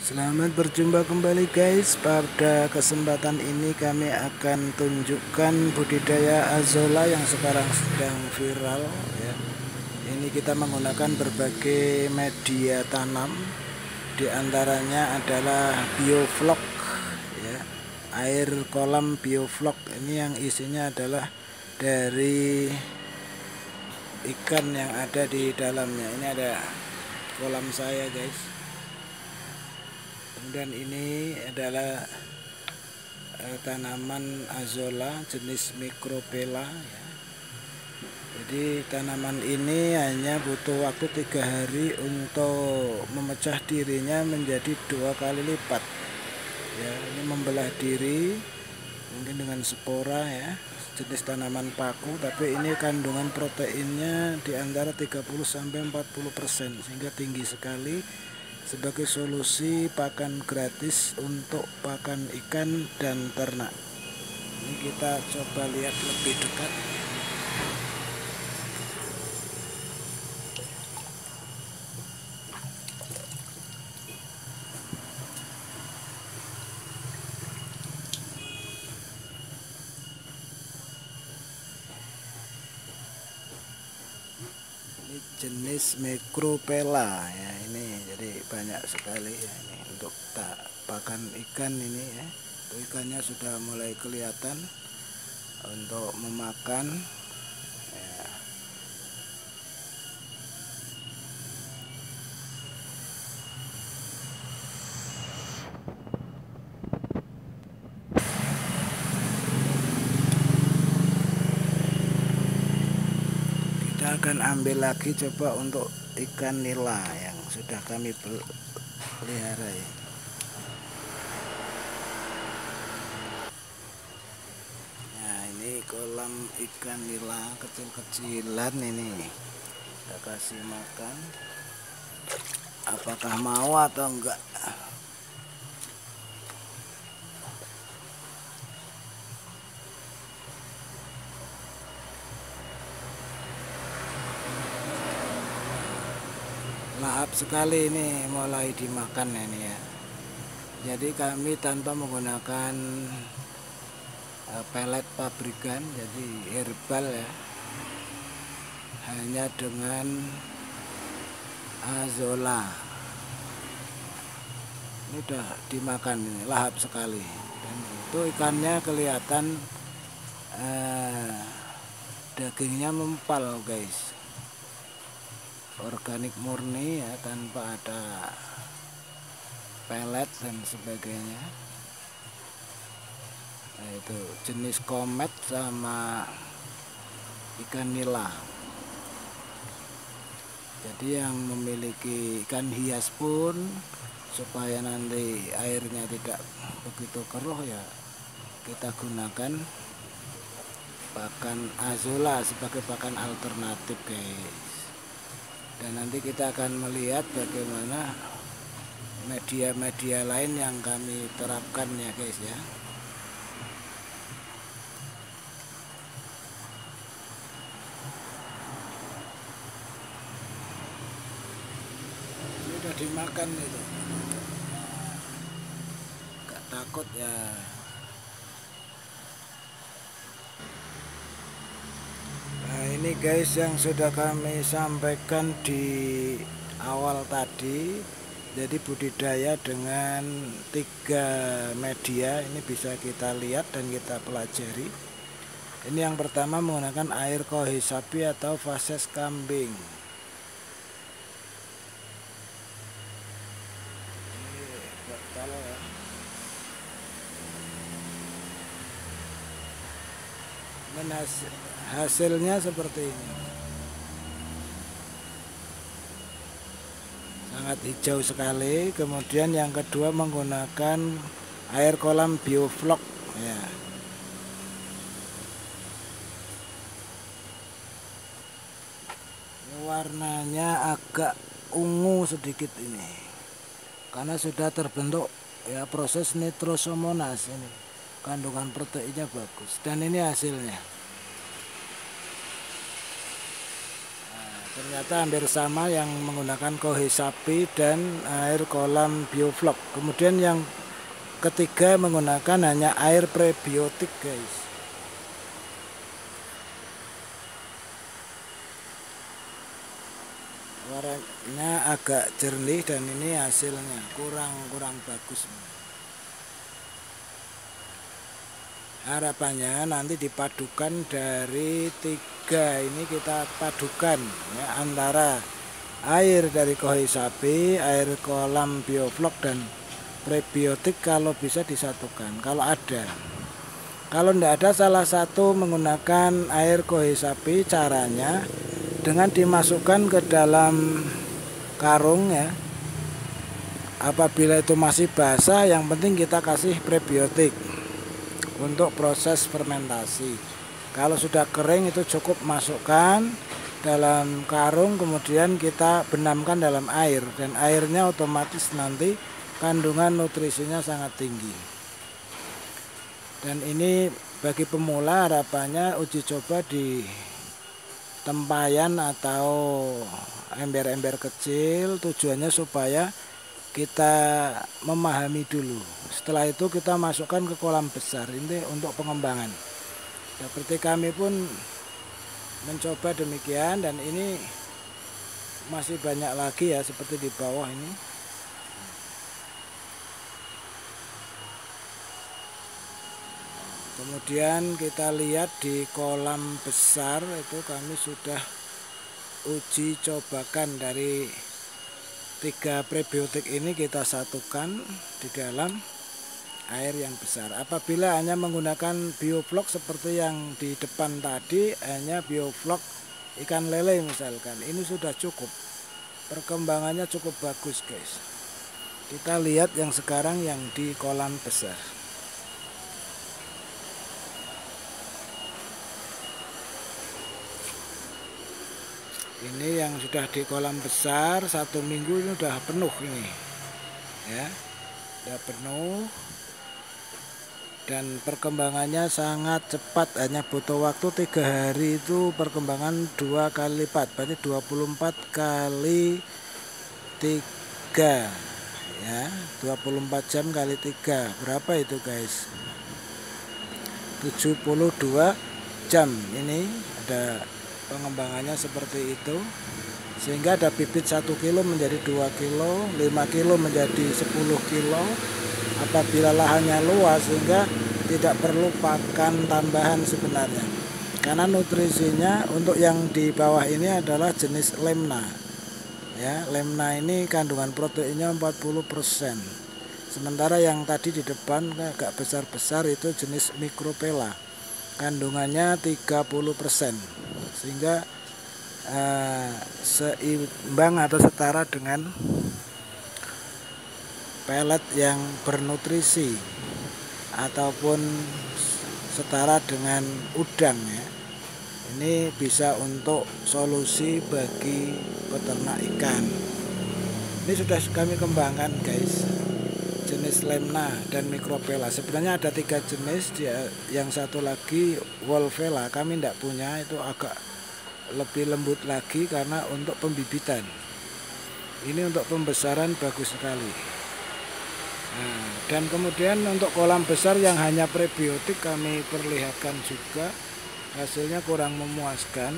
Selamat berjumpa kembali guys. Pada kesempatan ini kami akan tunjukkan budidaya azolla yang sekarang sedang viral ya. Ini kita menggunakan berbagai media tanam. Di antaranya adalah bioflok ya. Air kolam bioflok ini yang isinya adalah dari ikan yang ada di dalamnya. Ini ada kolam saya guys. Kemudian ini adalah tanaman azolla jenis micropella ya. Jadi tanaman ini hanya butuh waktu 3 hari untuk memecah dirinya menjadi 2 kali lipat ya. Ini membelah diri mungkin dengan spora ya, jenis tanaman paku, tapi ini kandungan proteinnya di antara 30-40% sehingga tinggi sekali, sebagai solusi pakan gratis untuk pakan ikan dan ternak. Ini kita coba lihat lebih dekat. Ini jenis micropella ya, ini jadi banyak sekali ya, ini untuk pakan ikan ini ya. Ikannya sudah mulai kelihatan untuk memakan ya. Kita akan ambil lagi coba untuk ikan nila yang sudah kami pelihara ya. Nah, ini kolam ikan nila kecil-kecilan ini. Kita kasih makan. Apakah mau atau enggak? Lahap sekali ini, mulai dimakan ini ya. Jadi kami tanpa menggunakan pelet pabrikan, jadi herbal ya, hanya dengan azolla. Ini udah dimakan, ini lahap sekali, dan itu ikannya kelihatan dagingnya mempal guys, organik murni ya, tanpa ada pelet dan sebagainya. Nah, itu jenis komet sama ikan nila. Jadi yang memiliki ikan hias pun, supaya nanti airnya tidak begitu keruh ya, kita gunakan pakan azolla sebagai pakan alternatif guys. Dan nanti kita akan melihat bagaimana media-media lain yang kami terapkan ya guys ya. Ini udah dimakan itu, gak takut ya. Nah, ini guys yang sudah kami sampaikan di awal tadi. Jadi budidaya dengan 3 media ini bisa kita lihat dan kita pelajari. Ini yang pertama menggunakan air kohi sapi atau fases kambing. Ini gatal ya. Dan hasilnya seperti ini, sangat hijau sekali. Kemudian yang kedua menggunakan air kolam bioflok ya. Ini warnanya agak ungu sedikit ini, karena sudah terbentuk ya proses nitrosomonas ini. Kandungan proteinnya bagus, dan ini hasilnya. Nah, Ternyata hampir sama yang menggunakan kohe sapi dan air kolam bioflok. Kemudian yang ketiga menggunakan hanya air prebiotik guys. Warnanya agak jernih dan ini hasilnya kurang bagus. Harapannya nanti dipadukan dari tiga ini, kita padukan ya, antara air dari kohe sapi, air kolam bioflok dan prebiotik kalau bisa disatukan kalau ada. Kalau tidak ada salah satu menggunakan air kohe sapi, caranya dengan dimasukkan ke dalam karung ya. Apabila itu masih basah, yang penting kita kasih prebiotik untuk proses fermentasi. Kalau sudah kering itu cukup masukkan dalam karung, kemudian kita benamkan dalam air, dan airnya otomatis nanti kandungan nutrisinya sangat tinggi. Dan ini bagi pemula harapannya uji coba di tempayan atau ember-ember kecil, tujuannya supaya kita memahami dulu. Setelah itu kita masukkan ke kolam besar ini untuk pengembangan. Seperti kami pun mencoba demikian, dan ini masih banyak lagi ya seperti di bawah ini. Kemudian kita lihat di kolam besar itu kami sudah uji cobakan dari tiga prebiotik ini, kita satukan di dalam air yang besar. Apabila hanya menggunakan bioflok seperti yang di depan tadi, hanya bioflok ikan lele misalkan, ini sudah cukup. Perkembangannya cukup bagus guys. Kita lihat yang sekarang yang di kolam besar. Ini yang sudah di kolam besar 1 minggu ini udah penuh ini ya, udah penuh dan perkembangannya sangat cepat, hanya butuh waktu 3 hari itu perkembangan 2 kali lipat, berarti 24 kali 3 ya, 24 jam kali 3 berapa itu guys, 72 jam. Ini ada pengembangannya seperti itu, sehingga ada bibit 1 kilo menjadi 2 kilo, 5 kilo menjadi 10 kilo apabila lahannya luas, sehingga tidak perlu pakan tambahan sebenarnya, karena nutrisinya untuk yang di bawah ini adalah jenis lemna ya. Lemna ini kandungan proteinnya 40%, sementara yang tadi di depan agak besar-besar itu jenis micropela, kandungannya 30%, sehingga seimbang atau setara dengan pelet yang bernutrisi ataupun setara dengan udang ya. Ini bisa untuk solusi bagi peternak ikan. Ini sudah kami kembangkan guys, jenis lemna dan micropela. Sebenarnya ada 3 jenis, yang satu lagi wolvela kami tidak punya, itu agak lebih lembut lagi karena untuk pembibitan. Ini untuk pembesaran bagus sekali. Nah, dan kemudian untuk kolam besar yang hanya prebiotik kami perlihatkan juga, hasilnya kurang memuaskan,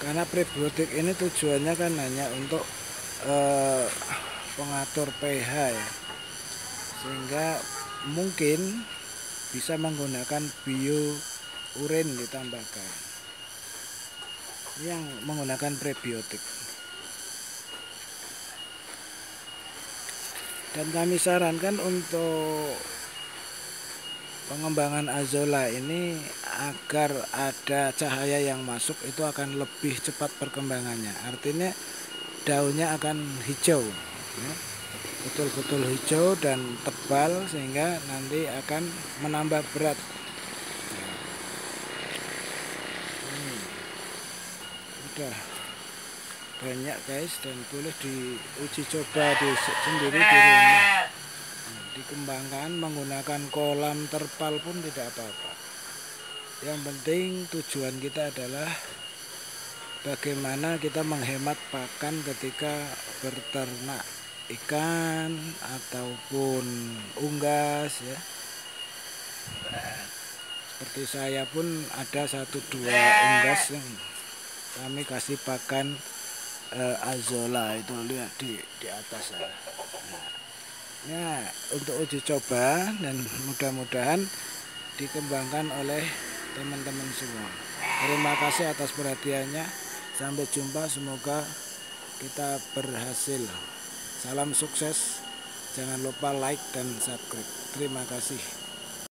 karena prebiotik ini tujuannya kan hanya untuk pengatur pH ya, sehingga mungkin bisa menggunakan bio-urin ditambahkan yang menggunakan prebiotik. Dan kami sarankan untuk pengembangan azolla ini, agar ada cahaya yang masuk itu akan lebih cepat perkembangannya. Artinya daunnya akan hijau ya, betul-betul hijau dan tebal, sehingga nanti akan menambah berat. Udah banyak guys, dan boleh diuji coba sendiri di rumah. Dikembangkan menggunakan kolam terpal pun tidak apa-apa. Yang penting tujuan kita adalah bagaimana kita menghemat pakan ketika berternak ikan ataupun unggas ya. Seperti saya pun ada 1-2 unggas yang kami kasih pakan azolla, itu lihat di atas saya. Nah, untuk uji coba dan mudah-mudahan dikembangkan oleh teman-teman semua. Terima kasih atas perhatiannya. Sampai jumpa, semoga kita berhasil. Salam sukses. Jangan lupa like dan subscribe. Terima kasih.